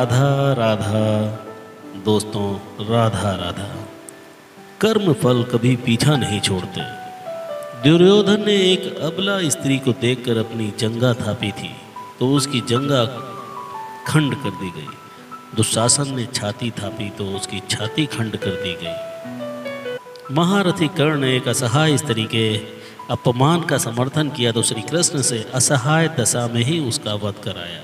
राधा राधा दोस्तों, राधा राधा। कर्म फल कभी पीछा नहीं छोड़ते। दुर्योधन ने एक अबला स्त्री को देखकर अपनी जंगा थापी थी तो उसकी जंगा खंड कर दी गई। दुशासन ने छाती थापी तो उसकी छाती खंड कर दी गई। महारथी कर्ण ने एक असहाय स्त्री के अपमान का समर्थन किया तो श्री कृष्ण से असहाय दशा में ही उसका वध कराया।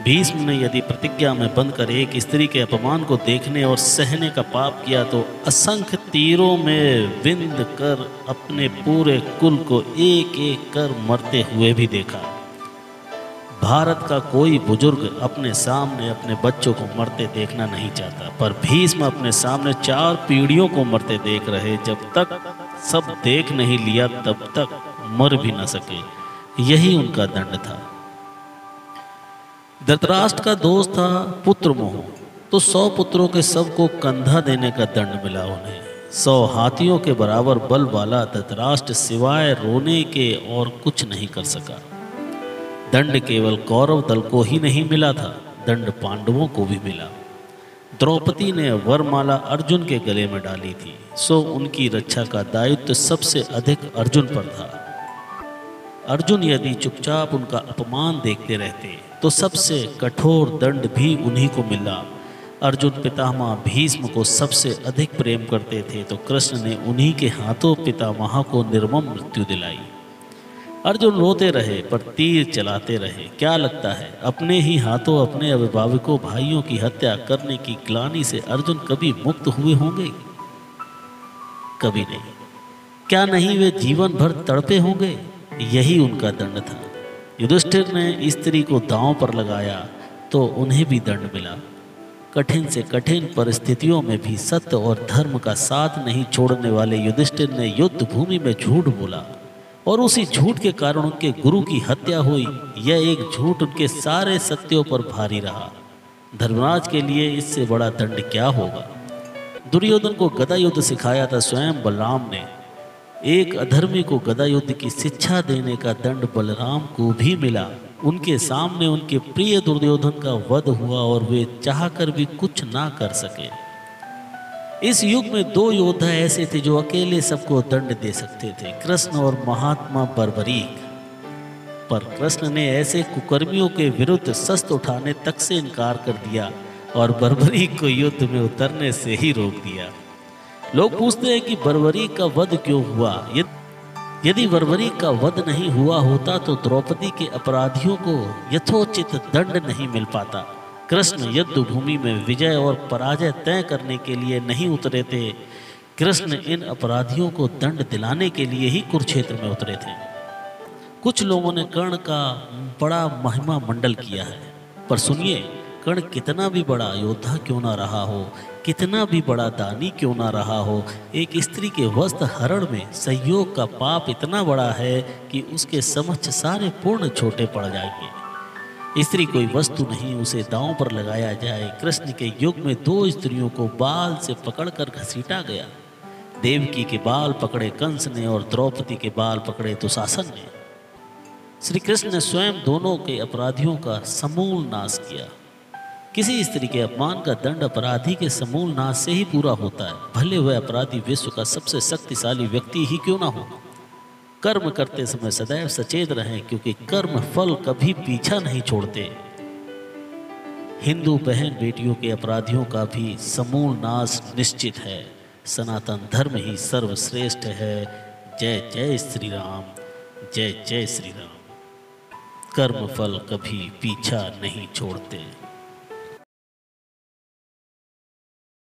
भीष्म ने यदि प्रतिज्ञा में बंधकर एक स्त्री के अपमान को देखने और सहने का पाप किया तो असंख्य तीरों में विंध कर अपने पूरे कुल को एक एक कर मरते हुए भी देखा। भारत का कोई बुजुर्ग अपने सामने अपने बच्चों को मरते देखना नहीं चाहता, पर भीष्म अपने सामने 4 पीढ़ियों को मरते देख रहे। जब तक सब देख नहीं लिया तब तक मर भी न सके। यही उनका दंड था। धृतराष्ट्र का दोष था पुत्र मोह, तो 100 पुत्रों के सबको कंधा देने का दंड मिला उन्हें। 100 हाथियों के बराबर बल वाला धृतराष्ट्र सिवाय रोने के और कुछ नहीं कर सका। दंड केवल कौरव दल को ही नहीं मिला था, दंड पांडवों को भी मिला। द्रौपदी ने वरमाला अर्जुन के गले में डाली थी, सो उनकी रक्षा का दायित्व सबसे अधिक अर्जुन पर था। अर्जुन यदि चुपचाप उनका अपमान देखते रहते तो सबसे कठोर दंड भी उन्हीं को मिला। अर्जुन पितामह भीष्म को सबसे अधिक प्रेम करते थे तो कृष्ण ने उन्हीं के हाथों पितामह को निर्मम मृत्यु दिलाई। अर्जुन रोते रहे पर तीर चलाते रहे। क्या लगता है अपने ही हाथों अपने अभिभावकों भाइयों की हत्या करने की ग्लानि से अर्जुन कभी मुक्त हुए होंगे? कभी नहीं। क्या नहीं वे जीवन भर तड़पे होंगे? यही उनका दंड था। युधिष्ठिर ने स्त्री को दांव पर लगाया तो उन्हें भी दंड मिला। कठिन से कठिन परिस्थितियों में भी सत्य और धर्म का साथ नहीं छोड़ने वाले युधिष्ठिर ने युद्ध भूमि में झूठ बोला और उसी झूठ के कारण उनके गुरु की हत्या हुई। यह एक झूठ उनके सारे सत्यों पर भारी रहा। धर्मराज के लिए इससे बड़ा दंड क्या होगा? दुर्योधन को गदा युद्ध सिखाया था स्वयं बलराम ने। एक अधर्मी को गदा युद्ध की शिक्षा देने का दंड बलराम को भी मिला। उनके सामने उनके प्रिय दुर्योधन का वध हुआ और वे चाहकर भी कुछ ना कर सके। इस युग में 2 योद्धा ऐसे थे जो अकेले सबको दंड दे सकते थे, कृष्ण और महात्मा बर्बरीक। पर कृष्ण ने ऐसे कुकर्मियों के विरुद्ध शस्त्र उठाने तक से इनकार कर दिया और बर्बरीक को युद्ध में उतरने से ही रोक दिया। लोग पूछते हैं कि बर्बरीक का वध क्यों हुआ? यदि बर्बरीक का वध नहीं हुआ होता तो द्रौपदी के अपराधियों को यथोचित दंड नहीं मिल पाता। कृष्ण युद्ध भूमि में विजय और पराजय तय करने के लिए नहीं उतरे थे। कृष्ण इन अपराधियों को दंड दिलाने के लिए ही कुरुक्षेत्र में उतरे थे। कुछ लोगों ने कर्ण का बड़ा महिमा मंडल किया है, पर सुनिए, कर्ण कितना भी बड़ा योद्धा क्यों ना रहा हो, कितना भी बड़ा दानी क्यों ना रहा हो, एक स्त्री के वस्त्र हरण में सहयोग का पाप इतना बड़ा है कि उसके समक्ष सारे पूर्ण छोटे पड़ जाएंगे। स्त्री कोई वस्तु नहीं, उसे दांव पर लगाया जाए। कृष्ण के युग में 2 स्त्रियों को बाल से पकड़कर घसीटा गया। देवकी के बाल पकड़े कंस ने और द्रौपदी के बाल पकड़े दुशासन ने। श्री कृष्ण ने स्वयं दोनों के अपराधियों का समूल नाश किया। किसी स्त्री के अपमान का दंड अपराधी के समूल नाश से ही पूरा होता है, भले वह अपराधी विश्व का सबसे शक्तिशाली व्यक्ति ही क्यों ना हो। कर्म करते समय सदैव सचेत रहें, क्योंकि कर्म फल कभी पीछा नहीं छोड़ते। हिंदू बहन बेटियों के अपराधियों का भी समूल नाश निश्चित है। सनातन धर्म ही सर्वश्रेष्ठ है। जय जय श्री राम, जय जय श्री राम। कर्म फल कभी पीछा नहीं छोड़ते।